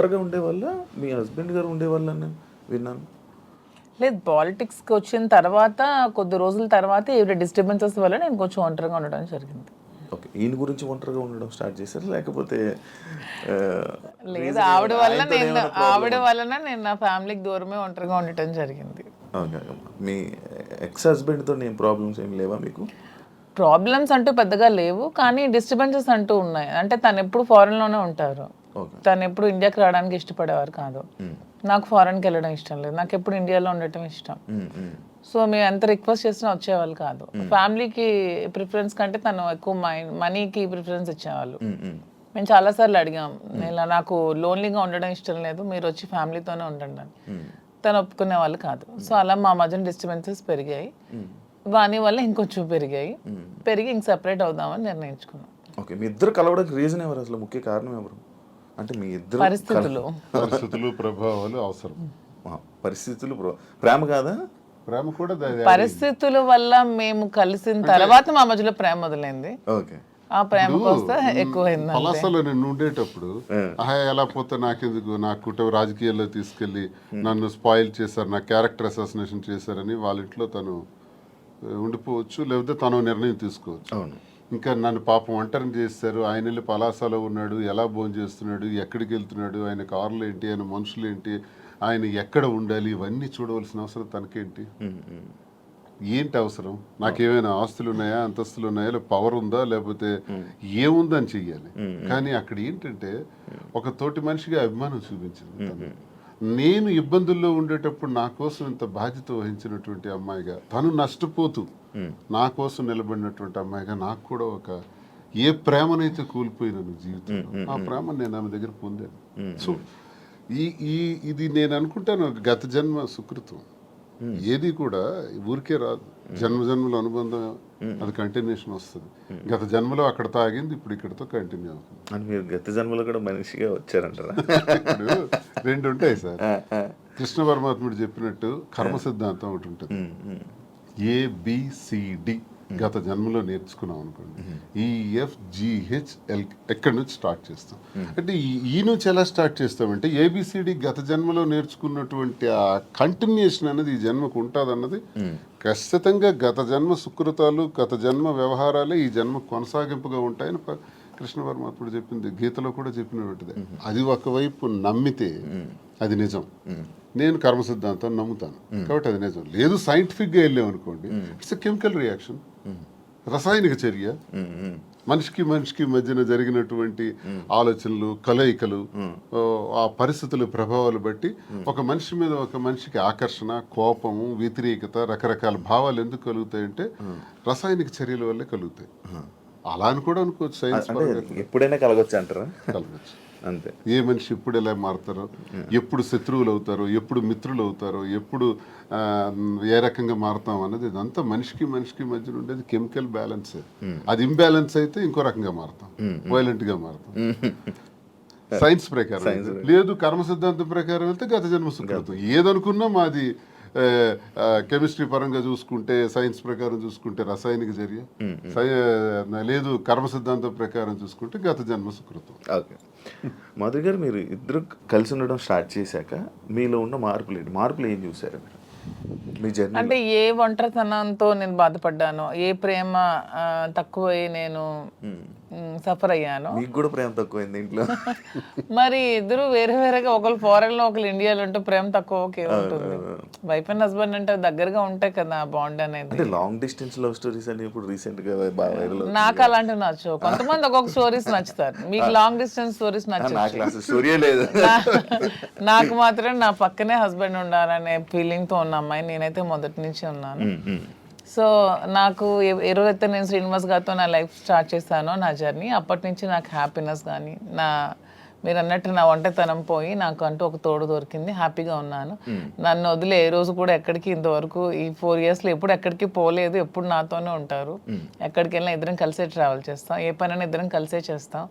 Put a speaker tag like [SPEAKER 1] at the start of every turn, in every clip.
[SPEAKER 1] ఒంటరిగా ఉండేవాళ్ళ మీ హస్బెండ్ గారు ఉండేవాళ్ళని విన్నాను.
[SPEAKER 2] లేదు, పాలిటిక్స్కి వచ్చిన తర్వాత కొద్ది రోజుల తర్వాత ఈవిడ డిస్టర్బెన్సెస్ వల్ల నేను కొంచెం ఒంటరిగా ఉండడం జరిగింది.
[SPEAKER 1] ఓకే, ఈయన గురించి ఒంటరిగా ఉండడం స్టార్ట్ చేశారు లేకపోతే
[SPEAKER 2] లేదు, ఆవిడ వలన నేను నా ఫ్యామిలీకి దూరమే ఒంటరిగా ఉండటం జరిగింది.
[SPEAKER 1] ఓకే, మీ ఎక్స్ హస్బెండ్తో నేను ప్రాబ్లమ్స్ ఏం లేవా మీకు?
[SPEAKER 2] ప్రాబ్లమ్స్ అంటూ పెద్దగా లేవు, కానీ డిస్టర్బెన్సెస్ అంటూ ఉన్నాయి. అంటే తను ఎప్పుడు ఫారెన్లోనే ఉంటారు, తను ఎప్పుడు ఇండియాకి రావడానికి ఇష్టపడేవారు కాదు. నాకు ఫారెన్కి వెళ్ళడం ఇష్టం లేదు, నాకు ఎప్పుడు ఇండియాలో ఉండటం ఇష్టం. సో మేము ఎంత రిక్వెస్ట్ చేసినా వచ్చేవాళ్ళు కాదు. ఫ్యామిలీకి ప్రిఫరెన్స్ కంటే తను ఎక్కువ మనీకి ప్రిఫరెన్స్ ఇచ్చేవాళ్ళు. మేము చాలాసార్లు అడిగాం, ఇలా నాకు లోన్లీగా ఉండడం ఇష్టం లేదు, మీరు వచ్చి ఫ్యామిలీతోనే ఉండండి అని. తను ఒప్పుకునే వాళ్ళు కాదు. సో అలా మా మధ్యన డిస్టర్బెన్సెస్ పెరిగాయి, వాని వల్ల ఇంకొంచెం పెరిగి ఇంక సెపరేట్ అవుదామని నిర్ణయించుకున్నాం.
[SPEAKER 1] ఓకే, మీ ఇద్దరు కలవడానికి రీజన్ ఎవరు, అసలు ముఖ్య కారణం ఎవరు? అంటే మీ ఇద్దరు
[SPEAKER 3] పరిస్థితులు ప్రభావాలు అవసరం.
[SPEAKER 1] పరిస్థితులు ప్రేమ కాదా?
[SPEAKER 3] ప్రేమ కూడా
[SPEAKER 2] పరిస్థితుల వల్ల మేము కలిసిన తర్వాత మా మధ్యలో ప్రేమ మొదలైంది.
[SPEAKER 1] ఓకే,
[SPEAKER 2] ఆ ప్రేమ కోస్తే ఎక్కువైంది.
[SPEAKER 3] పలాసలో నేను ఉండేటప్పుడు ఎలా పోతే నాకెందుకు, నా కుటుంబ రాజకీయాల్లో తీసుకెళ్లి నన్ను స్పాయిల్ చేశారు, నా క్యారెక్టర్ అసాసినేషన్ చేశారని వాళ్ళ ఇంట్లో తను ఉండిపోవచ్చు, లేకపోతే తను నిర్ణయం తీసుకోవచ్చు.
[SPEAKER 1] అవును.
[SPEAKER 3] ఇంకా నన్ను పాపం ఒంటరిని చేస్తారు, ఆయన వెళ్ళి పలాసలో ఉన్నాడు, ఎలా భోజనం చేస్తున్నాడు, ఎక్కడికి వెళ్తున్నాడు, ఆయన కార్లు ఏంటి, ఆయన మనుషులు ఏంటి, ఆయన ఎక్కడ ఉండాలి, ఇవన్నీ చూడవలసిన అవసరం తనకేంటి? ఏంటి అవసరం? నాకేమైనా ఆస్తులు ఉన్నాయా, అంతస్తులు ఉన్నాయా, లేకపోతే పవర్ ఉందా, లేకపోతే ఏముందని చెయ్యాలి. కానీ అక్కడ ఏంటంటే ఒక తోటి మనిషిగా అభిమానం చూపించింది తను. నేను ఇబ్బందుల్లో ఉండేటప్పుడు నా కోసం ఇంత బాధ్యత వహించినటువంటి అమ్మాయిగా, తను నష్టపోతూ నా కోసం నిలబడినటువంటి అమ్మాయిగా నాకు కూడా ఒక ఏ ప్రేమనైతే కోల్పోయినాను జీవితంలో, ఆ ప్రేమ నేను ఆమె దగ్గర పొందాను. సో ఇది నేను అనుకుంటాను గత జన్మ సుకృతం. ఏది కూడా ఊరికే రాదు, జన్మలో అనుబంధం అది కంటిన్యూషన్ వస్తుంది. గత జన్మలో అక్కడ తాగింది ఇప్పుడు ఇక్కడతో కంటిన్యూ అవుతుంది.
[SPEAKER 1] అని మీరు గత జన్మలో కూడా మనిషిగా వచ్చారంటారా?
[SPEAKER 3] ఇప్పుడు రెండు ఉంటాయి సార్. కృష్ణ పరమాత్ముడు చెప్పినట్టు కర్మ సిద్ధాంతం ఒకటి ఉంటుంది. ABCD గత జన్మలో నేర్చుకున్నాం అనుకోండి, EFGHL ఎక్కడి నుంచి స్టార్ట్ చేస్తాం. అంటే ఈ నుంచి ఎలా స్టార్ట్ చేస్తామంటే ABCD గత జన్మలో నేర్చుకున్నటువంటి ఆ కంటిన్యూషన్ అనేది ఈ జన్మకు ఉంటుంది అన్నది ఖచ్చితంగా గత జన్మ సుకృతాలు, గత జన్మ వ్యవహారాలే ఈ జన్మ కొనసాగింపుగా ఉంటాయని కృష్ణ పరమాత్ముడు చెప్పింది, గీతలో కూడా చెప్పినటువంటిది. అది ఒకవైపు నమ్మితే అది నిజం. నేను కర్మ సిద్ధాంతాన్ని నమ్ముతాను కాబట్టి అది నిజం. లేదు సైంటిఫిక్గా వెళ్ళామనుకోండి, ఇట్స్ ఎ కెమికల్ రియాక్షన్, రసాయనిక చర్య. మనిషికి మధ్యన జరిగినటువంటి ఆలోచనలు, కలయికలు, ఆ పరిస్థితుల ప్రభావాలు బట్టి ఒక మనిషి మీద ఒక మనిషికి ఆకర్షణ, కోపము, వ్యతిరేకత, రకరకాల భావాలు ఎందుకు కలుగుతాయంటే రసాయనిక చర్యల వల్లే కలుగుతాయి. అలా అని కూడా అనుకోవచ్చు. సైన్స్
[SPEAKER 1] ఎప్పుడైనా కలగొచ్చు అంటారా?
[SPEAKER 3] కలగచ్చు
[SPEAKER 1] అంతే.
[SPEAKER 3] ఏ మనిషి ఎప్పుడు ఎలా మారుతారో, ఎప్పుడు శత్రువులు అవుతారో, ఎప్పుడు మిత్రులు అవుతారో, ఎప్పుడు ఏ రకంగా మారుతాం అన్నది ఇదంతా మనిషికి మధ్యన ఉండేది కెమికల్ బ్యాలెన్స్. అది ఇంబ్యాలెన్స్ అయితే ఇంకో రకంగా మారుతాం, వైలెంట్ గా మారుతాం. సైన్స్ ప్రకారం లేదు, కర్మ సిద్ధాంతం ప్రకారం వెళ్తే గత జన్మ సుకృతం. ఏదనుకున్నా మాది కెమిస్ట్రీ పరంగా చూసుకుంటే, సైన్స్ ప్రకారం చూసుకుంటే రసాయనిక చర్య, లేదు కర్మ సిద్ధాంతం ప్రకారం చూసుకుంటే గత జన్మ సుకృతం.
[SPEAKER 1] ఓకే, మాధురి గారు, మీరు ఇద్దరు కలిసి ఉండడం స్టార్ట్ చేశాక మీలో ఉన్న మార్పులు ఏం చూసారు మీ జర్నీ?
[SPEAKER 2] అంటే ఏ ఒంటరితనంతో నేను బాధపడ్డాను, ఏ ప్రేమ తక్కువై నేను సఫర్ అయ్యాను.
[SPEAKER 1] మీకు కూడా ప్రేమ తక్కువైంది ఇంట్లో?
[SPEAKER 2] మరి ఇద్దరు వేరేగా, ఒకళ్ళు ఫారెన్ లో ఒకళ్ళు ఇండియాలో ఉంటే ప్రేమ తక్కువ ఉంటుంది. వైఫ్ అండ్ హస్బెండ్ అంటే దగ్గరగా ఉంటాయి కదా బాండ్ అనేది.
[SPEAKER 1] అంటే లాంగ్ డిస్టెన్స్ లవ్ స్టోరీస్ అని ఇప్పుడు రీసెంట్ గా బాగా వైరల్.
[SPEAKER 2] నాకు అలాంటివి నచ్చవు. కొంతమంది ఒక్కొక్క స్టోరీస్ నచ్చుతారు, మీకు లాంగ్ డిస్టెన్స్ స్టోరీస్ నచ్చవు.
[SPEAKER 1] స్టోరీ లేదు.
[SPEAKER 2] నాకు మాత్రం నా పక్కనే హస్బెండ్ ఉండాలనే ఫీలింగ్ తో ఉన్న అమ్మాయి నేనైతే మొదటి నుంచి ఉన్నాను. సో నాకు ఏ రోజైతే నేను శ్రీనివాస్ గారితో నా లైఫ్ స్టార్ట్ చేశానో, నా జర్నీ, అప్పటి నుంచి నాకు హ్యాపీనెస్ కానీ, మీరు అన్నట్టు నా ఒంటరితనం పోయి నాకు అంటూ ఒక తోడు దొరికింది, హ్యాపీగా ఉన్నాను. నన్ను వదిలే ఏ రోజు కూడా ఎక్కడికి ఇంతవరకు ఈ 4 yearsలో ఎప్పుడు ఎక్కడికి పోలేదు, ఎప్పుడు నాతోనే ఉంటారు. ఎక్కడికి వెళ్ళినా ఇద్దరం కలిసే ట్రావెల్ చేస్తాం, ఏ పనైనా ఇద్దరం కలిసే చేస్తాం.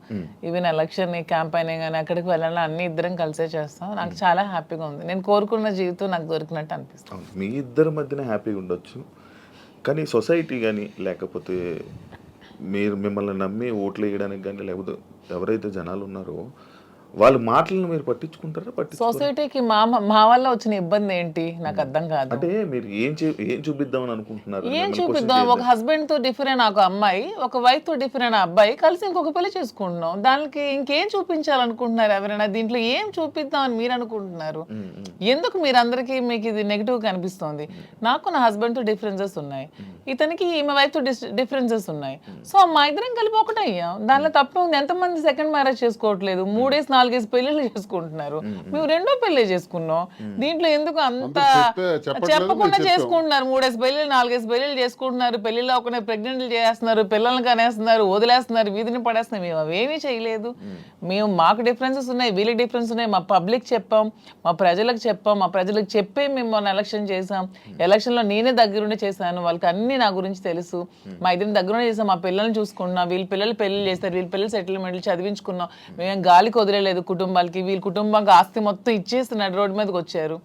[SPEAKER 2] ఈవెన్ ఎలక్షన్ క్యాంపెయినింగ్ కానీ ఎక్కడికి వెళ్ళాలని అన్ని ఇద్దరం కలిసే చేస్తాం. నాకు చాలా హ్యాపీగా ఉంది. నేను కోరుకున్న జీవితం నాకు దొరికినట్టు అనిపిస్తుంది.
[SPEAKER 1] మీ ఇద్దరి మధ్యన హ్యాపీగా ఉండొచ్చు, కానీ సొసైటీ కానీ, లేకపోతే మిమ్మల్ని నమ్మి ఓట్లు వేయడానికి కానీ, లేకపోతే ఎవరైతే జనాలు ఉన్నారో వాళ్ళ మాటలను మీరు పట్టించుకుంటారా?
[SPEAKER 2] సొసైటీకి మా వల్ల వచ్చిన ఇబ్బంది ఏంటి నాకు అర్థం కాదు.
[SPEAKER 1] అంటే మీరు ఏం చూపిద్దామని అనుకుంటున్నారు?
[SPEAKER 2] ఏం చూపిద్దాం? ఒక హస్బెండ్ తో డిఫరెంట్ ఒక అమ్మాయి, ఒక వైఫ్ తో డిఫరెంట్ అబ్బాయి కలిసి ఇంకొక పెళ్లి చేసుకుంటున్నాం. దానికి ఇంకేం చూపించాలనుకుంటున్నారు ఎవరైనా? దీంట్లో ఏం చూపిద్దాం అని మీరు అనుకుంటున్నారు? ఎందుకు మీరందరికీ మీకు ఇది నెగిటివ్ కనిపిస్తోంది? నాకు నా హస్బెండ్ తో డిఫరెన్సెస్ ఉన్నాయి, ఇతనికి ఈమె వైఫ్ తో డిఫరెన్సెస్ ఉన్నాయి. సో మా ఇద్దరం కలిపి ఒకటయ్యాం. దానిలో తప్పే ఉంది. ఎంతమంది సెకండ్ మ్యారేజ్ చేసుకోవట్లేదు, 3-4 పెళ్లిళ్ళు చేసుకుంటున్నారు. మేము 2వ పెళ్లి చేసుకున్నాం. దీంట్లో ఎందుకు అంత చెప్పకుండా చేసుకుంటున్నారు? 3 పెళ్లిళ్ళు 4 పెళ్లిళ్ళు చేసుకుంటున్నారు. పెళ్లిలో ఒకనే ప్రెగ్నెంట్లు చేస్తున్నారు, పిల్లల్ని కనేస్తున్నారు, వదిలేస్తున్నారు, వీధిని పడేస్తున్నారు. మేము అవేమీ చేయలేదు. మేము మాకు డిఫరెన్సెస్ ఉన్నాయి, వీళ్ళకి డిఫరెన్స్ ఉన్నాయి. మా పబ్లిక్ చెప్పాం, మా ప్రజలకు చెప్పాం, మా ప్రజలకు చెప్పే మేము మొన్న ఎలక్షన్ చేసాం. ఎలక్షన్లో నేనే దగ్గరుండి చేశాను. వాళ్ళకి అన్ని నా గురించి తెలుసు. మా ఇద్దరిని దగ్గరుండి చేసాం. మా పిల్లల్ని చూసుకున్నాం, వీళ్ళ పిల్లలు పెళ్లి చేస్తారు, వీళ్ళ పిల్లలు సెటిల్మెంట్లు చదివించుకున్నాం. మేము గాలికి వదిలేదు కుటుంబాలకి. వీళ్ళ కుటుంబానికి ఆస్తి మొత్తం ఇచ్చేస్తున్నాడు, రోడ్డు మీదకి వచ్చారు.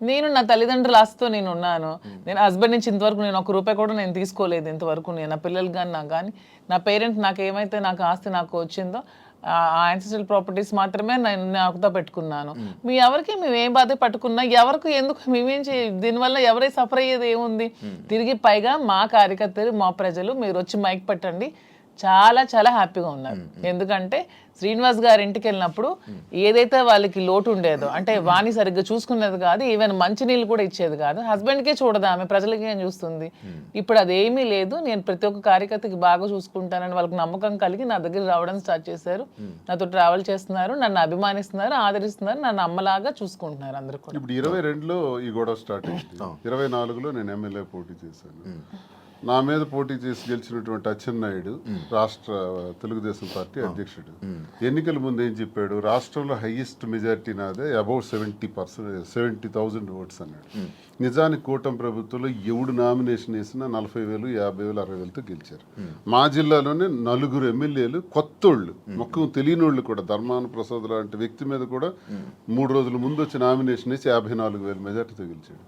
[SPEAKER 2] నేను నా తల్లిదండ్రుల ఆస్తితో నేను ఉన్నాను. నేను హస్బెండ్ నుంచి ఇంతవరకు నేను ₹1 కూడా నేను తీసుకోలేదు ఇంతవరకు. నేను నా పిల్లలకి కానీ నాకు కానీ నా పేరెంట్ నాకు ఏమైతే నాకు ఆస్తి నాకు వచ్చిందో ఆ యాన్సిస్ట్రల్ ప్రాపర్టీస్ మాత్రమే నేను నాకుతో పెట్టుకున్నాను. మీ ఎవరికి మేము ఏ బాధ పట్టుకున్నా, ఎవరికి ఎందుకు మేమేం దీనివల్ల ఎవరై సఫర్ అయ్యేది ఏముంది? తిరిగి పైగా మా కార్యకర్తలు, మా ప్రజలు మీరు వచ్చి మైక్ పెట్టండి, చాలా చాలా హ్యాపీగా ఉన్నారు. ఎందుకంటే శ్రీనివాస్ గారి ఇంటికి వెళ్ళినప్పుడు ఏదైతే వాళ్ళకి లోటు ఉండేదో, అంటే వాణి సరిగ్గా చూసుకునేది కాదు, ఈవెన్ మంచినీళ్ళు కూడా ఇచ్చేది కాదు. హస్బెండ్కే చూడదు ఆమె, ప్రజలకి ఏం చూస్తుంది. ఇప్పుడు అదేమీ లేదు. నేను ప్రతి ఒక్క కార్యకర్తకి బాగా చూసుకుంటానని వాళ్ళకి నమ్మకం కలిగి నా దగ్గర రావడం స్టార్ట్ చేశారు. నాతో ట్రావెల్ చేస్తున్నారు, నన్ను అభిమానిస్తున్నారు, ఆదరిస్తున్నారు, నన్ను అమ్మలాగా చూసుకుంటున్నారు అందరూ కూడా.
[SPEAKER 3] ఇప్పుడు 22లో ఈ గొడవ స్టార్ట్ అయింది. 24లో నేను ఎమ్మెల్యే పోటీ చేశాను. నా మీద పోటీ చేసి గెలిచినటువంటి అచ్చెన్నాయుడు రాష్ట్ర తెలుగుదేశం పార్టీ అధ్యక్షుడు ఎన్నికల ముందు ఏం చెప్పాడు? రాష్ట్రంలో హైయెస్ట్ మెజారిటీ నాదే, అబౌట్ 70,000 ఓట్స్ అన్నాడు. నిజానికి కూటమి ప్రభుత్వంలో ఎవడు నామినేషన్ వేసినా 40,000, 50,000, 60,000తో గెలిచారు. మా జిల్లాలోనే 4 ఎమ్మెల్యేలు కొత్తోళ్ళు, మొక్కం తెలియనోళ్ళు కూడా. ధర్మాన ప్రసాద్ లాంటి వ్యక్తి మీద కూడా 3 రోజుల ముందు వచ్చి నామినేషన్ వేసి 54,000 మెజార్టీతో గెలిచాడు.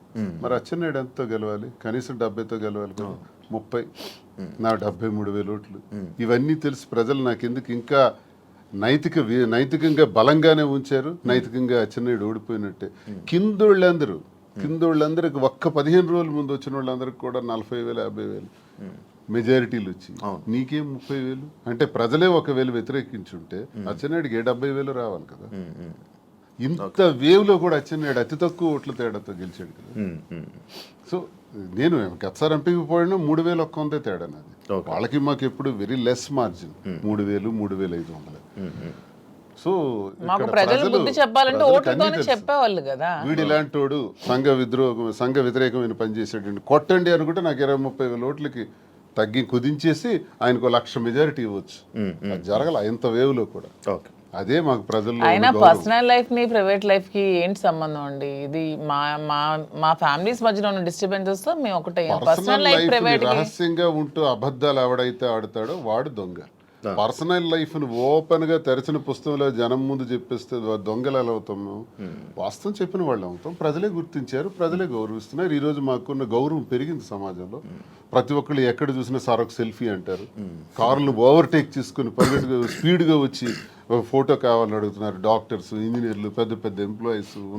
[SPEAKER 3] మరి అచ్చెన్నాయుడు ఎంతతో గెలవాలి? కనీసం 70తో గెలవాలి కదా. 30, నా 73,000 ఓట్లు. ఇవన్నీ తెలిసి ప్రజలు నాకెందుకు ఇంకా నైతికంగా బలంగానే ఉంచారు. నైతికంగా అచ్చెన్నాయుడు ఓడిపోయినట్టే. కిందోళ్ళందరికి ఒక్క 15 రోజుల ముందు వచ్చిన వాళ్ళందరికి కూడా 40,000, 50,000 మెజారిటీలు వచ్చి నీకేం 30,000? అంటే ప్రజలే 1,000 వ్యతిరేకించుంటే అచ్చెన్నాయుడికి 70,000 రావాలి కదా. ఇంత వేవ్లో కూడా అచ్చెన్నాయుడు అతి తక్కువ ఓట్ల తేడాతో గెలిచాడు కదా. సో నేను గతసారి ఎంపీకి పోయినా 3,100 తేడా నాది. వాళ్ళకి మాకు ఎప్పుడు వెరీ లెస్ మార్జిన్, 3,000, 3,500. సో
[SPEAKER 2] ప్రజలు బుద్ధి చెప్పాలంటే ఓట్లతోనే చెప్పేవాళ్ళు కదా.
[SPEAKER 3] వీడు ఇలాంటోడు సంఘ వ్యతిరేకమైన పని చేసాడు, కొట్టండి అనుకుంటే నాకు 20-30,000 ఓట్లకి తగ్గి కుదించేసి ఆయనకు 1,00,000 మెజారిటీ ఇవ్వచ్చు. అది జరగల ఇంత వేవ్లో కూడా. అదే మాకు ప్రజల్లో.
[SPEAKER 2] అయినా పర్సనల్ లైఫ్ ని ప్రైవేట్ లైఫ్ కి ఏంటి సంబంధం అండి? ఇది మా ఫ్యామిలీస్ మధ్యలో ఉన్న డిస్టర్బెన్సెస్ తో మేము ఒకటే. పర్సనల్ లైఫ్ ప్రైవేట్
[SPEAKER 3] రహస్యంగా ఉంటూ అబద్ధాలు ఎవడైతే ఆడతాడో వాడు దొంగ. పర్సనల్ లైఫ్ ను ఓపెన్ గా తెరచిన పుస్తకంలో జనం ముందు చెప్పేస్తే దొంగలు ఎలా అవుతాము? వాస్తవం చెప్పిన వాళ్ళు అవుతాం. ప్రజలే గుర్తించారు, ప్రజలే గౌరవిస్తున్నారు. ఈ రోజు మాకున్న గౌరవం పెరిగింది సమాజంలో. ప్రతి ఒక్కళ్ళు ఎక్కడ చూసినా సార్ ఒక సెల్ఫీ అంటారు. కార్లను ఓవర్టేక్ చేసుకుని పరిగెట్టుగా స్పీడ్గా వచ్చి ఫోటో కావాలని అడుగుతున్నారు. డాక్టర్స్, ఇంజనీర్లు, పెద్ద పెద్ద ఎంప్లాయీస్